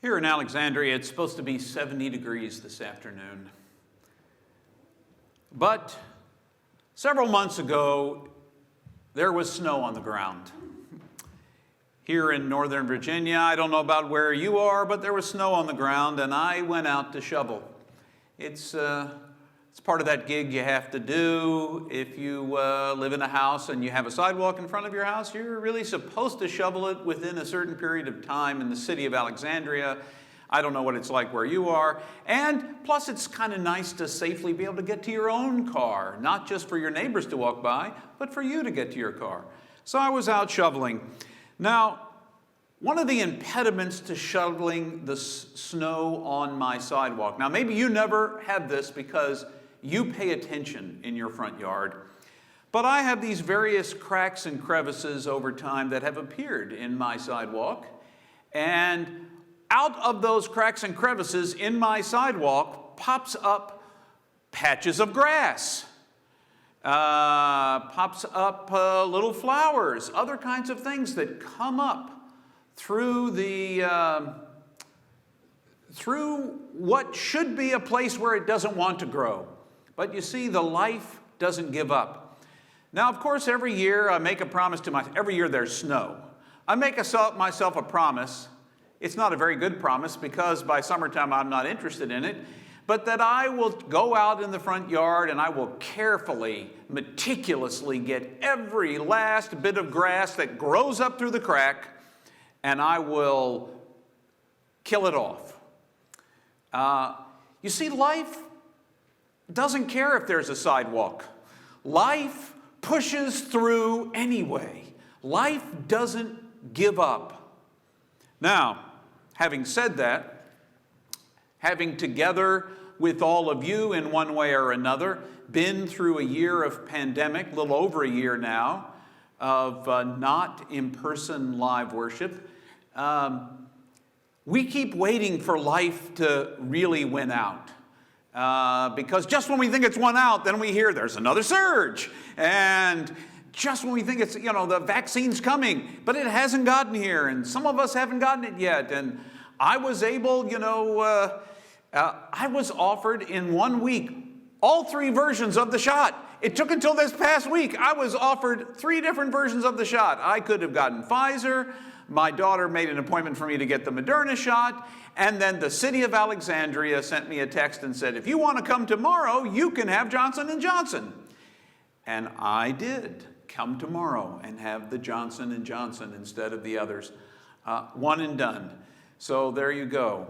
Here in Alexandria, it's supposed to be 70 degrees this afternoon. But several months ago, there was snow on the ground. Here in Northern Virginia, I don't know about where you are, but there was snow on the ground, and I went out to shovel. It's part of that gig you have to do. If you live in a house and you have a sidewalk in front of your house, you're really supposed to shovel it within a certain period of time in the city of Alexandria. I don't know what it's like where you are. And plus, it's kind of nice to safely be able to get to your own car, not just for your neighbors to walk by, but for you to get to your car. So I was out shoveling. Now, one of the impediments to shoveling the snow on my sidewalk. Now, maybe you never have this because you pay attention in your front yard. But I have these various cracks and crevices over time that have appeared in my sidewalk. And out of those cracks and crevices in my sidewalk pops up patches of grass, pops up little flowers, other kinds of things that come up through through what should be a place where it doesn't want to grow. But you see, the life doesn't give up. Now, of course, every year I make a promise to myself. Every year there's snow. I make myself a promise. It's not a very good promise because by summertime I'm not interested in it, but that I will go out in the front yard and I will carefully, meticulously get every last bit of grass that grows up through the crack, and I will kill it off. You see, life doesn't care if there's a sidewalk. Life pushes through anyway. Life doesn't give up. Now, having said that, having together with all of you in one way or another been through a year of pandemic, a little over a year now, of not in-person live worship, we keep waiting for life to really win out. Because just when we think it's won out, then we hear there's another surge. And just when we think it's, the vaccine's coming, but it hasn't gotten here, and some of us haven't gotten it yet. And I was able, I was offered in 1 week all 3 versions of the shot. It took until this past week. I was offered 3 different versions of the shot. I could have gotten Pfizer. My daughter made an appointment for me to get the Moderna shot. And then the city of Alexandria sent me a text and said, if you want to come tomorrow, you can have Johnson & Johnson. And I did come tomorrow and have the Johnson & Johnson instead of the others. One and done. So there you go.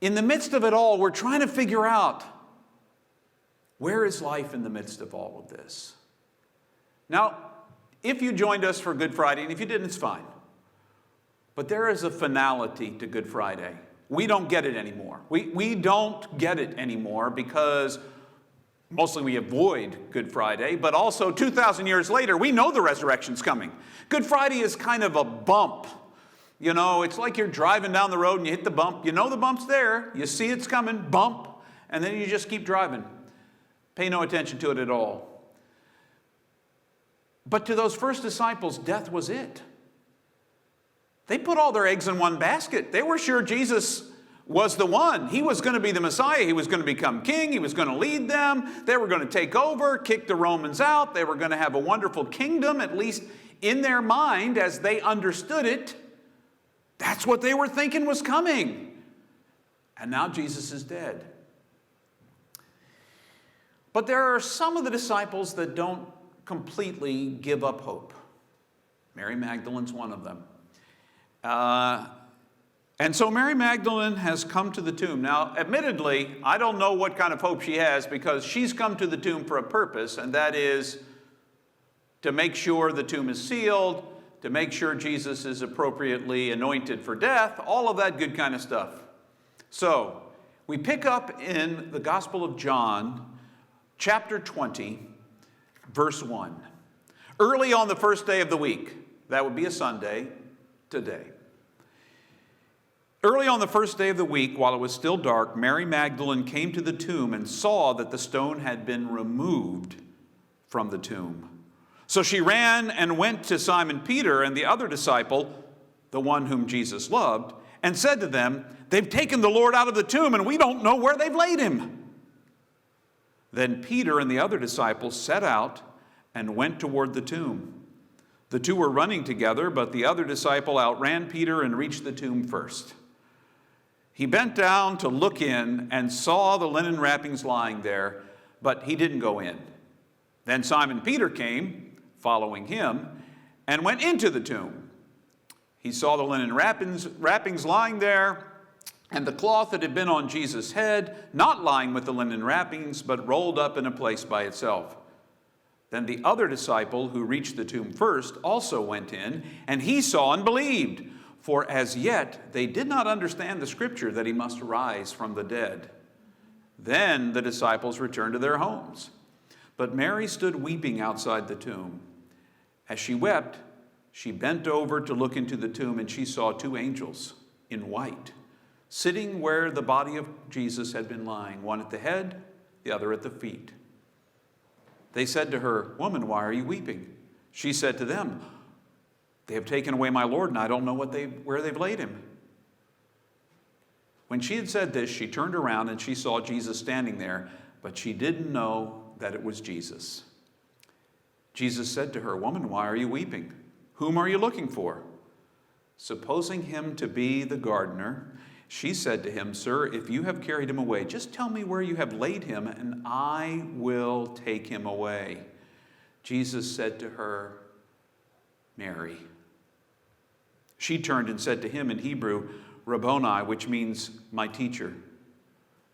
In the midst of it all, we're trying to figure out, where is life in the midst of all of this? Now, if you joined us for Good Friday, and if you didn't, it's fine. But there is a finality to Good Friday. We don't get it anymore. We don't get it anymore because mostly we avoid Good Friday, but also 2,000 years later, we know the resurrection's coming. Good Friday is kind of a bump. It's like you're driving down the road and you hit the bump. You know the bump's there. You see it's coming, bump, and then you just keep driving. Pay no attention to it at all. But to those first disciples, death was it. They put all their eggs in one basket. They were sure Jesus was the one. He was going to be the Messiah. He was going to become king. He was going to lead them. They were going to take over, kick the Romans out. They were going to have a wonderful kingdom, at least in their mind as they understood it. That's what they were thinking was coming. And now Jesus is dead. But there are some of the disciples that don't completely give up hope. Mary Magdalene's one of them. And so Mary Magdalene has come to the tomb. Now, admittedly, I don't know what kind of hope she has because she's come to the tomb for a purpose, and that is to make sure the tomb is sealed, to make sure Jesus is appropriately anointed for death, all of that good kind of stuff. So, we pick up in the Gospel of John, chapter 20, verse 1. Early on the first day of the week, that would be a Sunday, today. Early on the first day of the week, while it was still dark, Mary Magdalene came to the tomb and saw that the stone had been removed from the tomb. So she ran and went to Simon Peter and the other disciple, the one whom Jesus loved, and said to them, "They've taken the Lord out of the tomb, and we don't know where they've laid him." Then Peter and the other disciples set out and went toward the tomb. The two were running together, but the other disciple outran Peter and reached the tomb first. He bent down to look in and saw the linen wrappings lying there, but he didn't go in. Then Simon Peter came, following him, and went into the tomb. He saw the linen wrappings lying there, and the cloth that had been on Jesus' head, not lying with the linen wrappings, but rolled up in a place by itself. Then the other disciple who reached the tomb first also went in, and he saw and believed, for as yet they did not understand the scripture that he must rise from the dead. Then the disciples returned to their homes. But Mary stood weeping outside the tomb. As she wept, she bent over to look into the tomb, and she saw two angels in white, sitting where the body of Jesus had been lying, one at the head, the other at the feet. They said to her, "Woman, why are you weeping?" She said to them, "They have taken away my Lord, and I don't know where they've laid him." When she had said this, she turned around and she saw Jesus standing there, but she didn't know that it was Jesus. Jesus said to her, "Woman, why are you weeping? Whom are you looking for?" Supposing him to be the gardener, she said to him, "Sir, if you have carried him away, just tell me where you have laid him, and I will take him away." Jesus said to her, "Mary." She turned and said to him in Hebrew, "Rabboni," which means my teacher.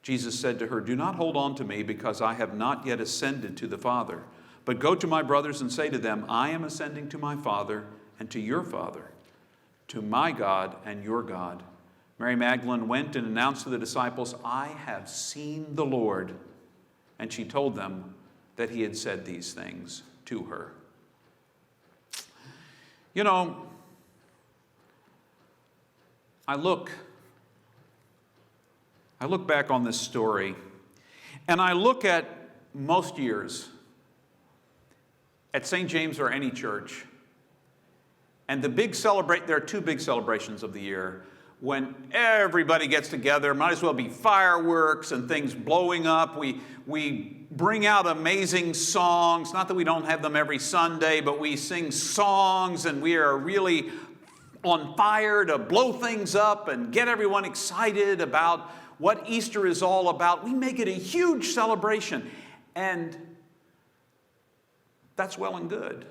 Jesus said to her, "Do not hold on to me, because I have not yet ascended to the Father. But go to my brothers and say to them, I am ascending to my Father and to your Father, to my God and your God." Mary Magdalene went and announced to the disciples, "I have seen the Lord." And she told them that he had said these things to her. You know, I look back on this story, and I look at most years at St. James or any church, and there are two big celebrations of the year when everybody gets together. Might as well be fireworks and things blowing up. We bring out amazing songs. Not that we don't have them every Sunday, but we sing songs, and we are really on fire to blow things up and get everyone excited about what Easter is all about. We make it a huge celebration, and that's well and good.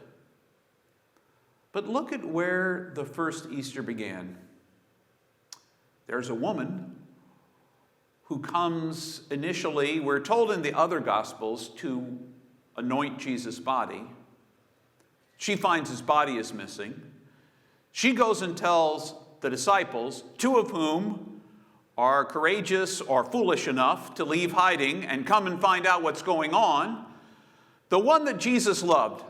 But look at where the first Easter began. There's a woman who comes initially, we're told in the other Gospels, to anoint Jesus' body. She finds his body is missing. She goes and tells the disciples, two of whom are courageous or foolish enough to leave hiding and come and find out what's going on. The one that Jesus loved,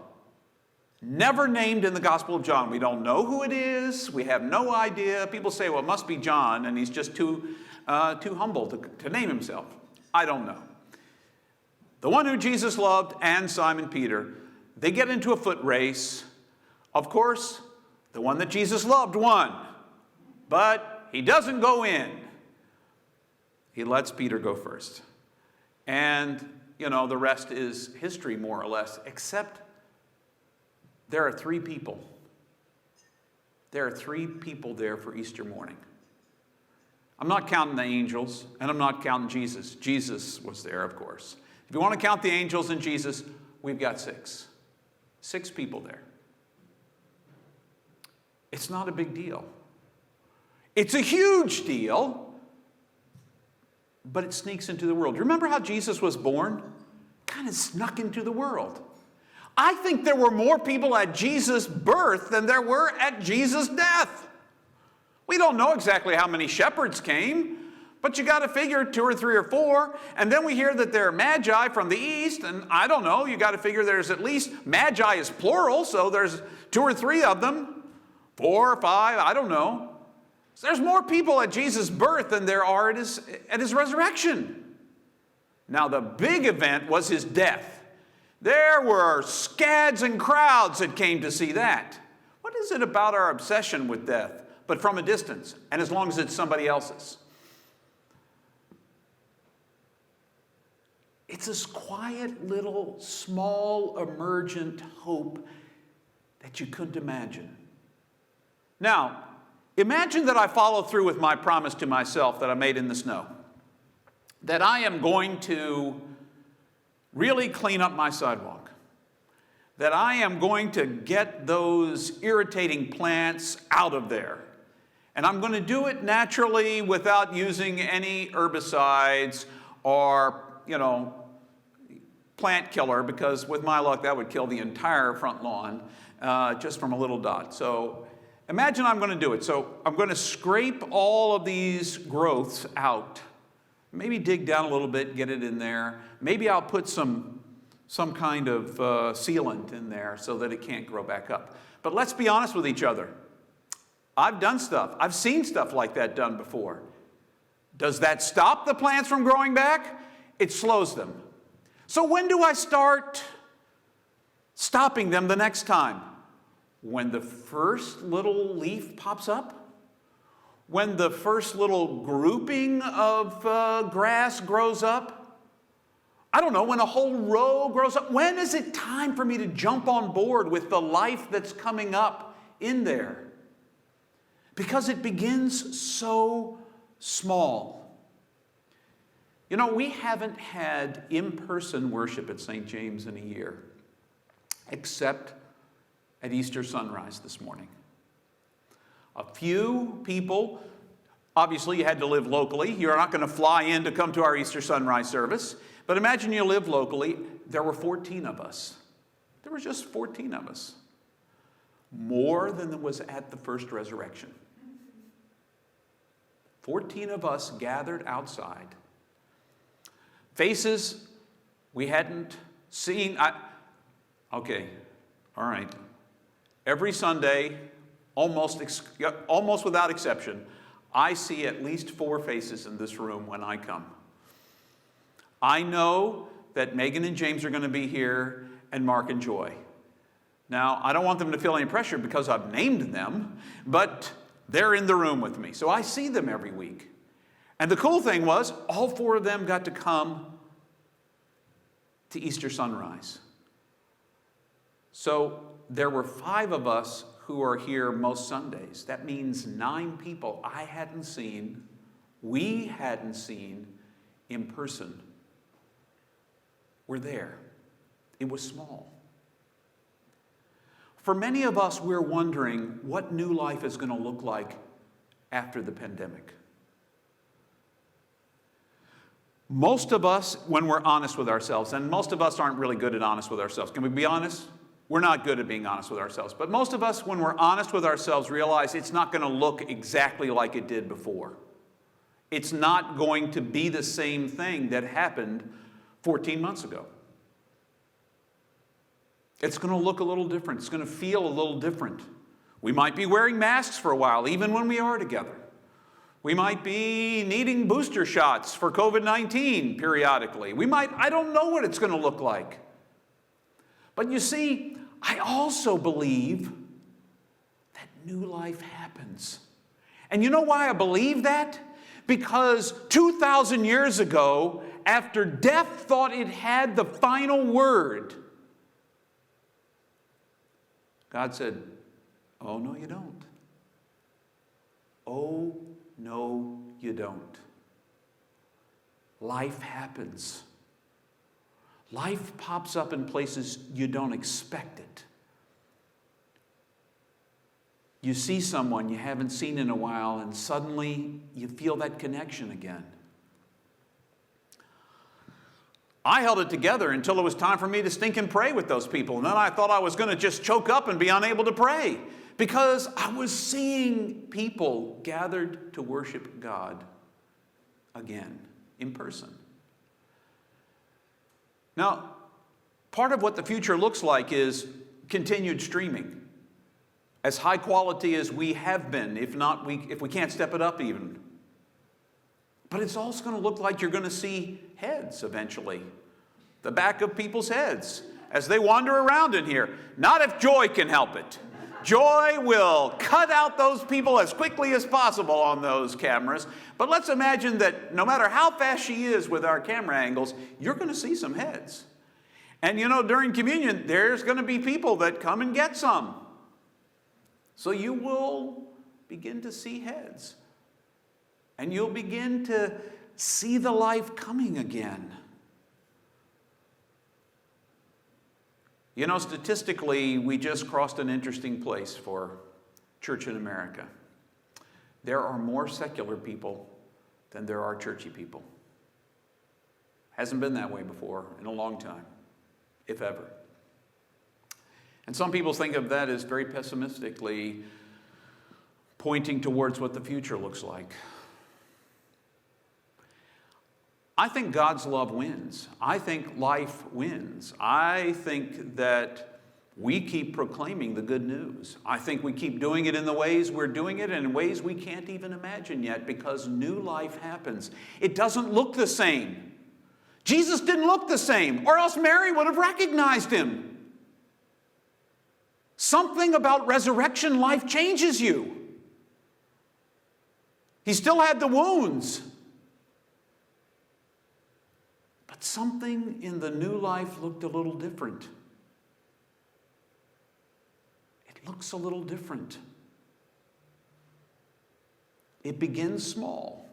never named in the Gospel of John. We don't know who it is. We have no idea. People say, well, it must be John, and he's just too humble to name himself. I don't know. The one who Jesus loved and Simon Peter, they get into a foot race. Of course, the one that Jesus loved won, but he doesn't go in. He lets Peter go first. And, the rest is history, more or less, except there are three people. There are three people there for Easter morning. I'm not counting the angels, and I'm not counting Jesus. Jesus was there, of course. If you want to count the angels and Jesus, we've got six. 6 people there. It's not a big deal. It's a huge deal, but it sneaks into the world. You remember how Jesus was born? Kind of snuck into the world. I think there were more people at Jesus' birth than there were at Jesus' death. We don't know exactly how many shepherds came, but you got to figure 2 or 3 or 4. And then we hear that there are magi from the east, and I don't know, you got to figure there's at least, magi is plural, so there's 2 or 3 of them, 4 or 5, I don't know. So there's more people at Jesus' birth than there are at his resurrection. Now the big event was his death. There were scads and crowds that came to see that. What is it about our obsession with death? but from a distance, and as long as it's somebody else's. It's this quiet little, small, emergent hope that you couldn't imagine. Now, imagine that I follow through with my promise to myself that I made in the snow, that I am going to really clean up my sidewalk, that I am going to get those irritating plants out of there, and I'm going to do it naturally without using any herbicides or, plant killer, because with my luck that would kill the entire front lawn just from a little dot. So imagine I'm going to do it. So I'm going to scrape all of these growths out, maybe dig down a little bit, get it in there. Maybe I'll put some kind of sealant in there so that it can't grow back up. But let's be honest with each other. I've done stuff. I've seen stuff like that done before. Does that stop the plants from growing back? It slows them. So when do I start stopping them the next time? When the first little leaf pops up? When the first little grouping of grass grows up? I don't know, when a whole row grows up? When is it time for me to jump on board with the life that's coming up in there? Because it begins so small. We haven't had in-person worship at St. James in a year, except at Easter sunrise this morning. A few people, obviously you had to live locally. You're not going to fly in to come to our Easter sunrise service. But imagine you live locally. There were 14 of us. There were just 14 of us. More than there was at the first resurrection. 14 of us gathered outside. Faces we hadn't seen. Okay, all right. Every Sunday, almost without exception, I see at least 4 faces in this room when I come. I know that Megan and James are going to be here, and Mark and Joy. Now, I don't want them to feel any pressure because I've named them, but they're in the room with me, so I see them every week. And the cool thing was, all 4 of them got to come to Easter sunrise. So there were 5 of us who are here most Sundays. That means 9 people we hadn't seen in person were there. It was small. For many of us, we're wondering what new life is going to look like after the pandemic. Most of us, when we're honest with ourselves, and most of us aren't really good at honest with ourselves. Can we be honest? We're not good at being honest with ourselves. But most of us, when we're honest with ourselves, realize it's not going to look exactly like it did before. It's not going to be the same thing that happened 14 months ago. It's going to look a little different. It's going to feel a little different. We might be wearing masks for a while, even when we are together. We might be needing booster shots for COVID-19 periodically. I don't know what it's going to look like. But you see, I also believe that new life happens. And you know why I believe that? Because 2,000 years ago, after death thought it had the final word, God said, "Oh, no, you don't. Oh, no, you don't." Life happens. Life pops up in places you don't expect it. You see someone you haven't seen in a while, and suddenly you feel that connection again. I held it together until it was time for me to stink and pray with those people. And then I thought I was going to just choke up and be unable to pray because I was seeing people gathered to worship God again in person. Now, part of what the future looks like is continued streaming. As high quality as we have been, if we can't step it up even. But it's also going to look like you're going to see heads eventually. The back of people's heads as they wander around in here. Not if Joy can help it. Joy will cut out those people as quickly as possible on those cameras. But let's imagine that no matter how fast she is with our camera angles, you're going to see some heads. And you know, during communion, there's going to be people that come and get some. So you will begin to see heads. And you'll begin to see the life coming again. You know, statistically, we just crossed an interesting place for church in America. There are more secular people than there are churchy people. Hasn't been that way before in a long time, if ever. And some people think of that as very pessimistically pointing towards what the future looks like. I think God's love wins. I think life wins. I think that we keep proclaiming the good news. I think we keep doing it in the ways we're doing it and in ways we can't even imagine yet, because new life happens. It doesn't look the same. Jesus didn't look the same, or else Mary would have recognized him. Something about resurrection life changes you. He still had the wounds. But something in the new life looked a little different. It looks a little different. It begins small.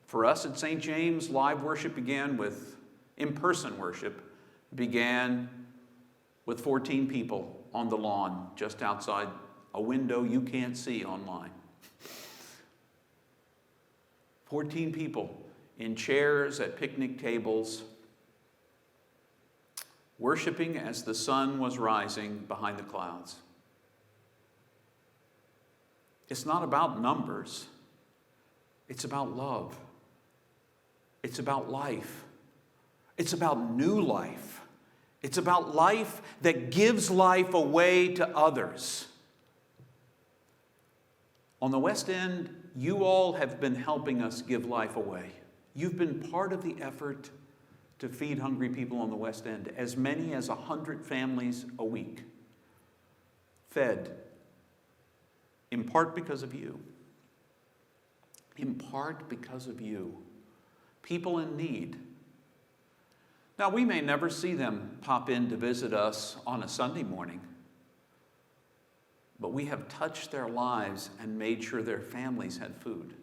For us at St. James, live worship began with, in-person worship began with 14 people on the lawn just outside a window you can't see online. 14 people in chairs at picnic tables, worshiping as the sun was rising behind the clouds. It's not about numbers. It's about love. It's about life. It's about new life. It's about life that gives life away to others. On the West End, you all have been helping us give life away. You've been part of the effort to feed hungry people on the West End, as many as 100 families a week, fed, in part because of you. In part because of you. People in need. Now, we may never see them pop in to visit us on a Sunday morning, but we have touched their lives and made sure their families had food.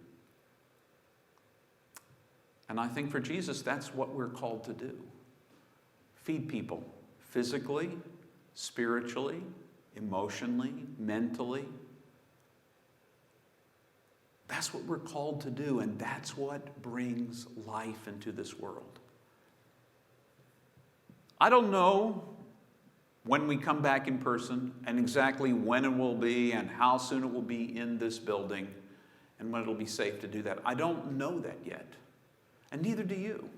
And I think for Jesus, that's what we're called to do. Feed people physically, spiritually, emotionally, mentally. That's what we're called to do, and that's what brings life into this world. I don't know when we come back in person and exactly when it will be and how soon it will be in this building and when it'll be safe to do that. I don't know that yet. And neither do you.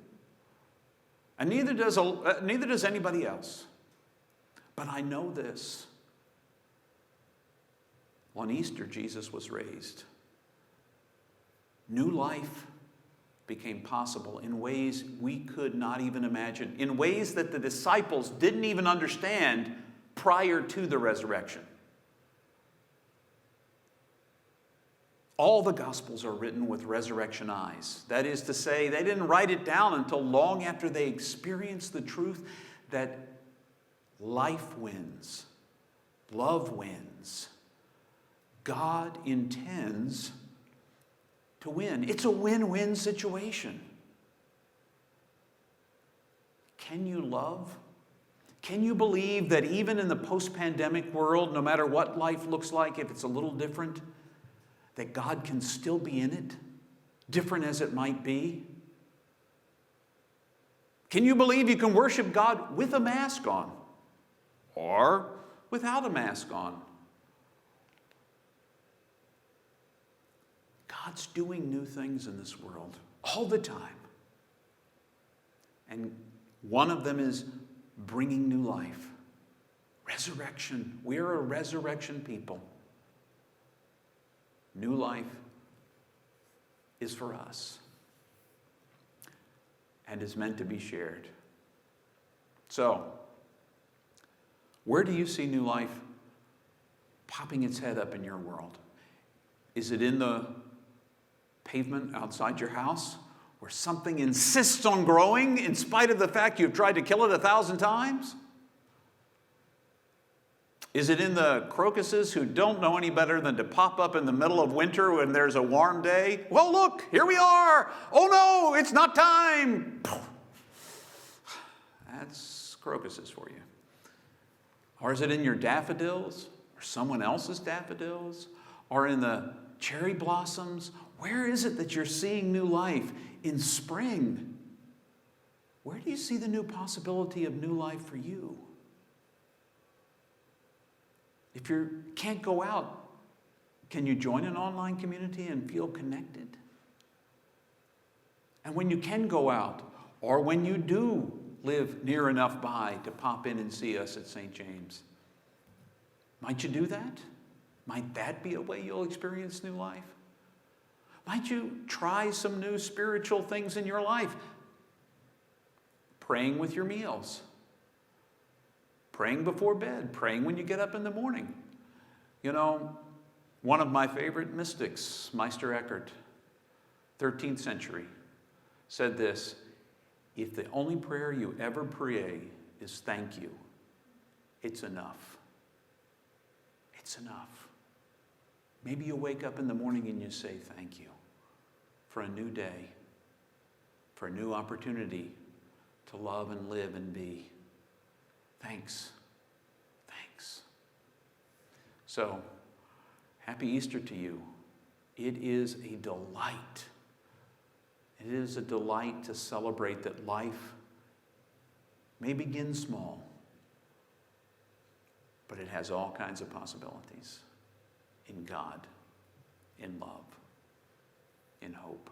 And neither does anybody else. But I know this. On Easter, Jesus was raised. New life became possible in ways we could not even imagine, in ways that the disciples didn't even understand prior to the resurrection. All the Gospels are written with resurrection eyes. That is to say, they didn't write it down until long after they experienced the truth that life wins, love wins. God intends to win. It's a win-win situation. Can you love? Can you believe that even in the post-pandemic world, no matter what life looks like, if it's a little different, that God can still be in it, different as it might be? Can you believe you can worship God with a mask on or without a mask on? God's doing new things in this world all the time. And one of them is bringing new life. Resurrection. We are a resurrection people. New life is for us and is meant to be shared. So, where do you see new life popping its head up in your world? Is it in the pavement outside your house where something insists on growing in spite of the fact you've tried to kill it 1,000 times? Is it in the crocuses who don't know any better than to pop up in the middle of winter when there's a warm day? Well, look, here we are. Oh no, it's not time. That's crocuses for you. Or is it in your daffodils or someone else's daffodils or in the cherry blossoms? Where is it that you're seeing new life in spring? Where do you see the new possibility of new life for you? If you can't go out, can you join an online community and feel connected? And when you can go out, or when you do live near enough by to pop in and see us at St. James, might you do that? Might that be a way you'll experience new life? Might you try some new spiritual things in your life? Praying with your meals. Praying before bed, praying when you get up in the morning. You know, one of my favorite mystics, Meister Eckhart, 13th century, said this: if the only prayer you ever pray is thank you, it's enough. It's enough. Maybe you wake up in the morning and you say thank you for a new day, for a new opportunity to love and live and be. Thanks. Thanks. So, happy Easter to you. It is a delight. It is a delight to celebrate that life may begin small, but it has all kinds of possibilities in God, in love, in hope.